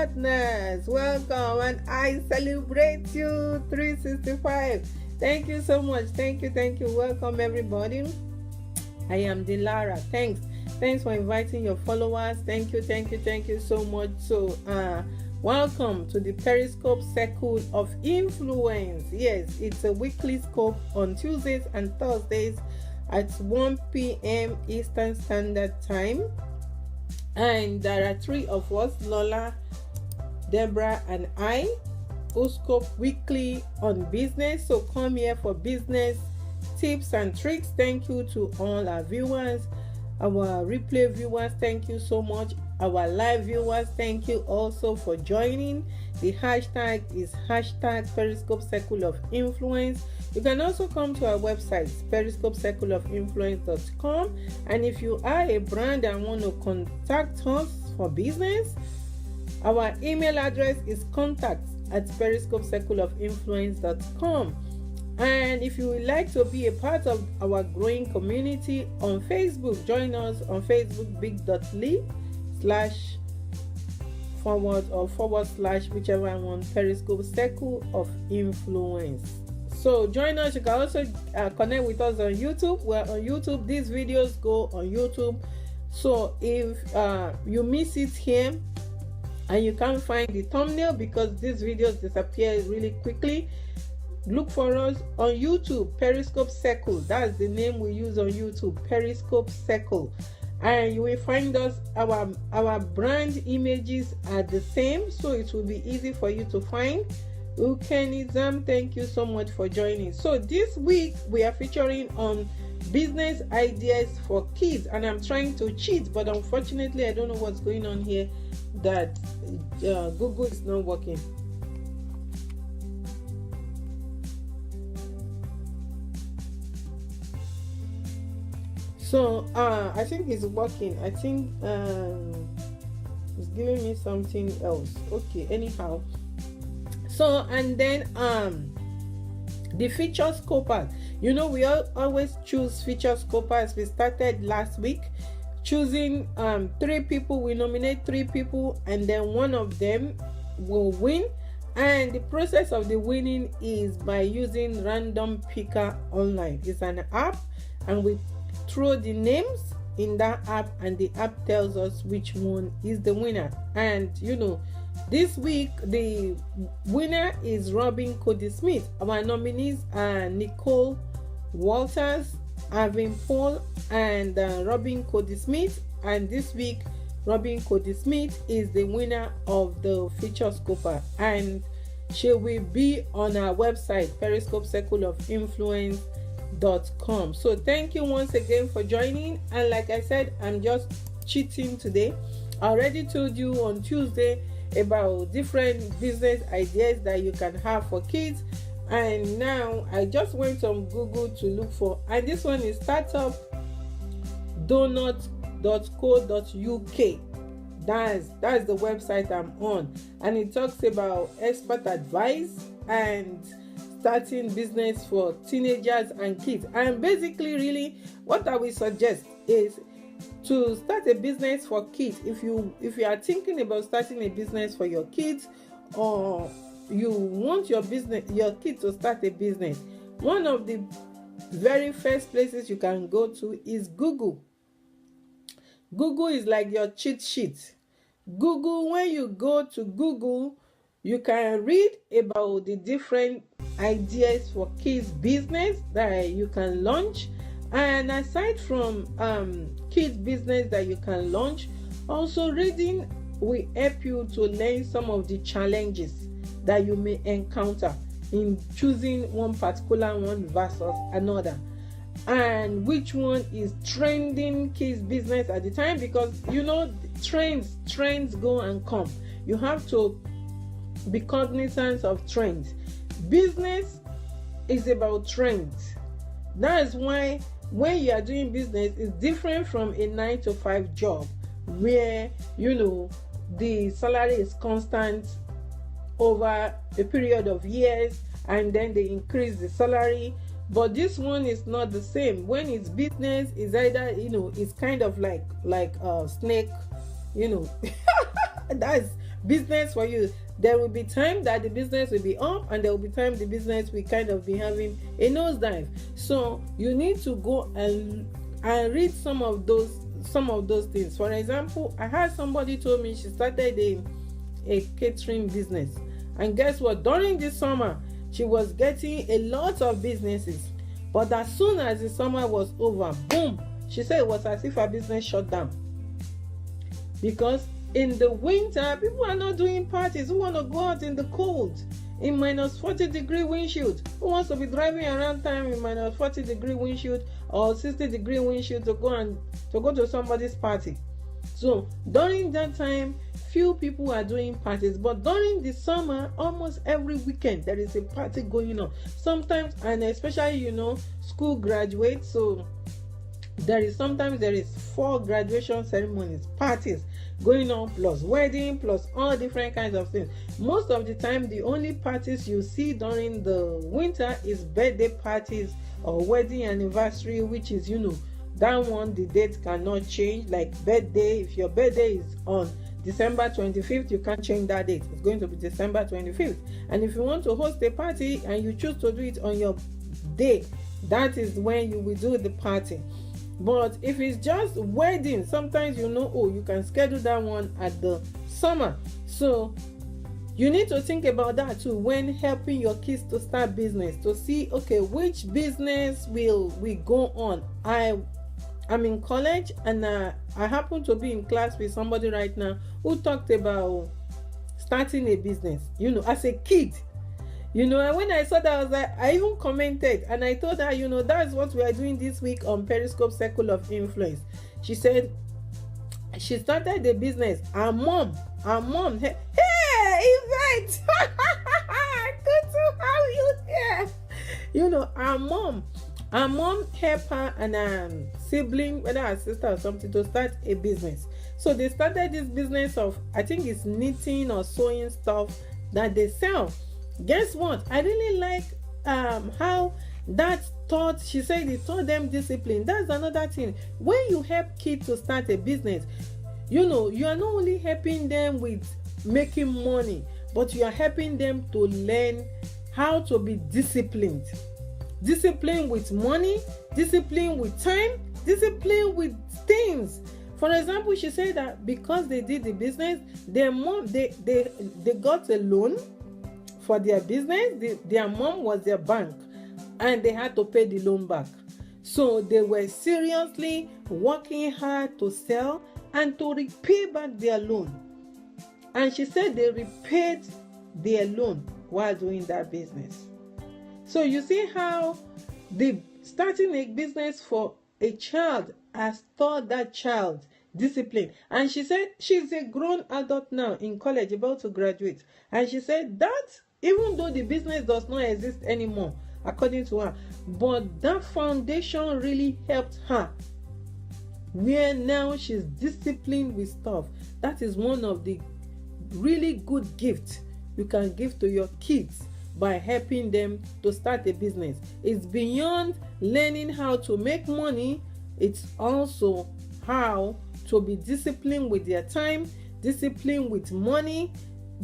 partners, welcome, and I celebrate you 365. Thank you so much. Thank you. Welcome, everybody. I am Dilara. Thanks for inviting your followers. Thank you so much. So welcome to the Periscope Circle of Influence. Yes, it's a weekly scope on Tuesdays and Thursdays at 1 p.m. Eastern Standard Time. And there are three of us, Lola, Deborah, and I, who scope weekly on business. So come here for business tips and tricks. Thank you to all our viewers, our replay viewers. Thank you so much. Our live viewers, thank you also for joining. The hashtag is hashtag Periscope Circle of Influence. You can also come to our website, PeriscopeCircleoflnfluence.com. And if you are a brand and want to contact us for business, our email address is contacts@PeriscopeCircleoflnfluence.com. And if you would like to be a part of our growing community on Facebook, join us on Facebook, bit.ly// whichever one, Periscope Circle of Influence. So join us. You can also connect with us on YouTube. We're on YouTube. These videos go on YouTube. So if you miss it here and you can't find the thumbnail because these videos disappear really quickly, look for us on YouTube, Periscope Circle. That's the name we use on YouTube, Periscope Circle. And you will find us, our brand images are the same, so it will be easy for you to find. Enitan, thank you so much for joining. So this week we are featuring on business ideas for kids, and I'm trying to cheat, but unfortunately I don't know what's going on here, that Google is not working. So I think it's working. I think it's giving me something else. Okay, anyhow. So and then the feature scopers. You know, we always choose feature scopers. We started last week choosing 3 people. We nominate 3 people, and then one of them will win. And the process of the winning is by using Random Picker Online. It's an app, and we throw the names in that app, and the app tells us which one is the winner. And you know, this week the winner is Robin Cody Smith. Our nominees are Nicole Walters, Arvin Paul, and Robin Cody Smith. And this week Robin Cody Smith is the winner of the feature scoper, and she will be on our website, PeriscopeCircleofInfluence.com. So thank you once again for joining. And like I said, I'm just cheating today. I already told you on Tuesday about different business ideas that you can have for kids, and now I just went on Google to look for, and this one is startupdonut.co.uk. That's the website I'm on, and it talks about expert advice and starting business for teenagers and kids. And basically, really, what I will suggest is to start a business for kids. If you are thinking about starting a business for your kids, or you want your kids to start a business, one of the very first places you can go to is Google. Google is like your cheat sheet. Google, when you go to Google, you can read about the different ideas for kids business that you can launch. And aside from kids business that you can launch, also reading will help you to learn some of the challenges that you may encounter in choosing one particular one versus another, and which one is trending kids business at the time, because you know trends go and come. You have to be cognizant of trends. Business is about trends. That is why when you are doing business, it's different from a 9-to-5 job where, you know, the salary is constant over a period of years and then they increase the salary. But this one is not the same. When it's business, it's either, you know, it's kind of like a snake, you know. That's business for you. There will be time that the business will be up, and there will be time the business will kind of be having a nosedive. So you need to go and read some of those things. For example, I had somebody told me she started a catering business, and guess what? During this summer she was getting a lot of businesses, but as soon as the summer was over, boom, she said it was as if her business shut down. Because in the winter, people are not doing parties. Who want to go out in the cold in minus 40-degree windshield? Who wants to be driving around town in minus 40-degree windshield or 60-degree windshield to go to somebody's party? So during that time, few people are doing parties. But during the summer, almost every weekend there is a party going on. Sometimes, and especially school graduates, so sometimes there is 4 graduation ceremonies, parties going on, plus wedding, plus all different kinds of things. Most of the time, the only parties you see during the winter is birthday parties or wedding anniversary, which is that one, the date cannot change. Like birthday, if your birthday is on December 25th, you can't change that date. It's going to be December 25th. And if you want to host a party and you choose to do it on your day, that is when you will do the party. But if it's just wedding, sometimes you can schedule that one at the summer. So you need to think about that too when helping your kids to start business, to see, okay, which business will we go on. I'm in college, and I happen to be in class with somebody right now who talked about starting a business, as a kid. And when I saw that, I was like, I even commented, and I told her, that's what we are doing this week on Periscope Circle of Influence. She said she started the business. Her mom, hey, Yvette, Tutu, how you here? Her mom helped her and her sibling, whether her sister or something, to start a business. So they started this business of, I think it's knitting or sewing stuff that they sell. Guess what? I really like how that taught, she said it taught them discipline. That's another thing. When you help kids to start a business, you are not only helping them with making money, but you are helping them to learn how to be disciplined. Discipline with money, discipline with time, discipline with things. For example, she said that because they did the business, their mom, they got a loan for their business. Their mom was their bank, and they had to pay the loan back. So they were seriously working hard to sell and to repay back their loan. And she said they repaid their loan while doing that business. So you see how starting a business for a child has taught that child discipline. And she said she's a grown adult now in college, about to graduate. And she said that even though the business does not exist anymore, according to her, but that foundation really helped her, where now she's disciplined with stuff. That is one of the really good gifts you can give to your kids by helping them to start a business. It's beyond learning how to make money. It's also how to be disciplined with their time, disciplined with money,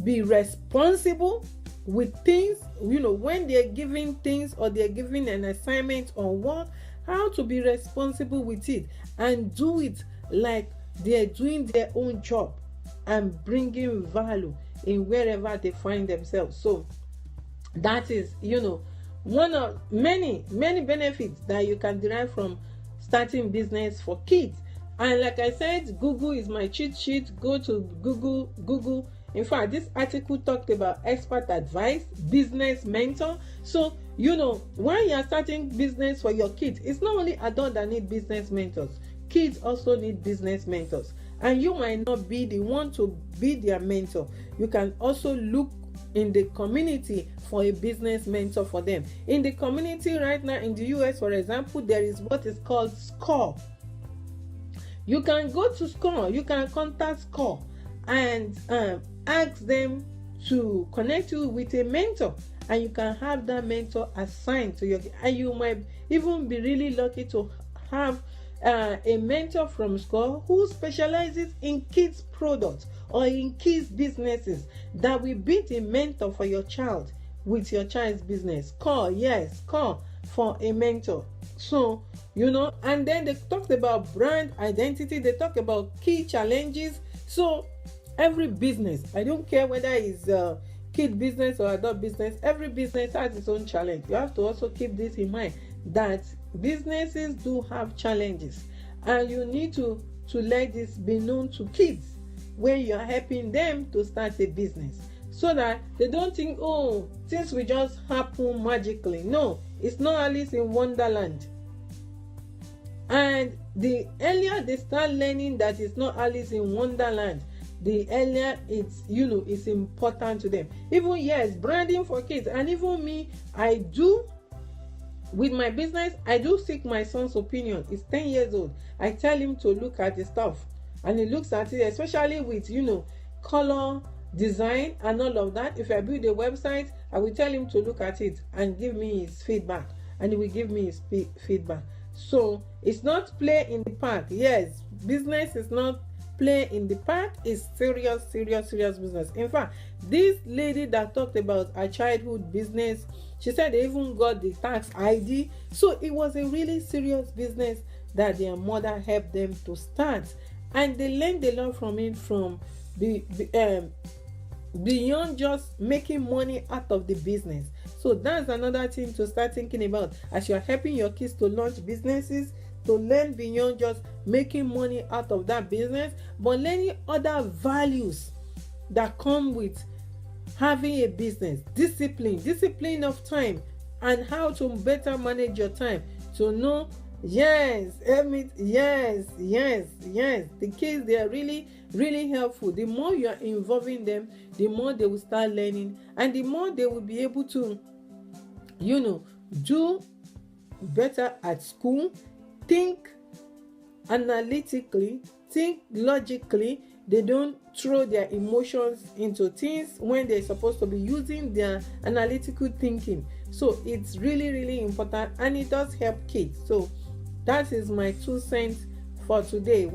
be responsible with things, when they're giving things or they're giving an assignment on work, how to be responsible with it and do it like they're doing their own job and bringing value in wherever they find themselves. So that is, one of many benefits that you can derive from starting business for kids. And like I said, Google is my cheat sheet. Go to Google. In fact, this article talked about expert advice, business mentor. So, when you are starting business for your kids, it's not only adults that need business mentors. Kids also need business mentors. And you might not be the one to be their mentor. You can also look in the community for a business mentor for them. In the community right now in the US, for example, there is what is called SCORE. You can go to SCORE, you can contact SCORE and ask them to connect you with a mentor, and you can have that mentor assigned to you. And you might even be really lucky to have a mentor from school who specializes in kids products or in kids businesses that will be the mentor for your child with your child's business. Call for a mentor. So, and then they talked about brand identity, they talk about key challenges. So every business, I don't care whether it's kid business or adult business, every business has its own challenge. You have to also keep this in mind, that businesses do have challenges, and you need to let this be known to kids when you're helping them to start a business, so that they don't think, oh, things will just happen magically. No, it's not Alice in Wonderland. And the earlier they start learning that it's not Alice in Wonderland, the earlier it's important to them. Even, yes, branding for kids. And even me, I do, with my business, I do seek my son's opinion. He's 10 years old. I tell him to look at the stuff, and he looks at it, especially with color design and all of that. If I build a website, I will tell him to look at it and give me his feedback, and he will give me his feedback. So it's not play in the park. Yes, business is not play in the park. It's serious business. In fact, this lady that talked about her childhood business, she said they even got the tax ID. So it was a really serious business that their mother helped them to start, and they learned a lot from it, from beyond just making money out of the business. So that's another thing to start thinking about as you're helping your kids to launch businesses, to learn beyond just making money out of that business, but learning other values that come with having a business. Discipline of time, and how to better manage your time, to know, the kids, they are really helpful. The more you are involving them, the more they will start learning, and the more they will be able to do better at school, think analytically, think logically. They don't throw their emotions into things when they're supposed to be using their analytical thinking. So it's really important, and it does help kids. So that is my 2 cents for today.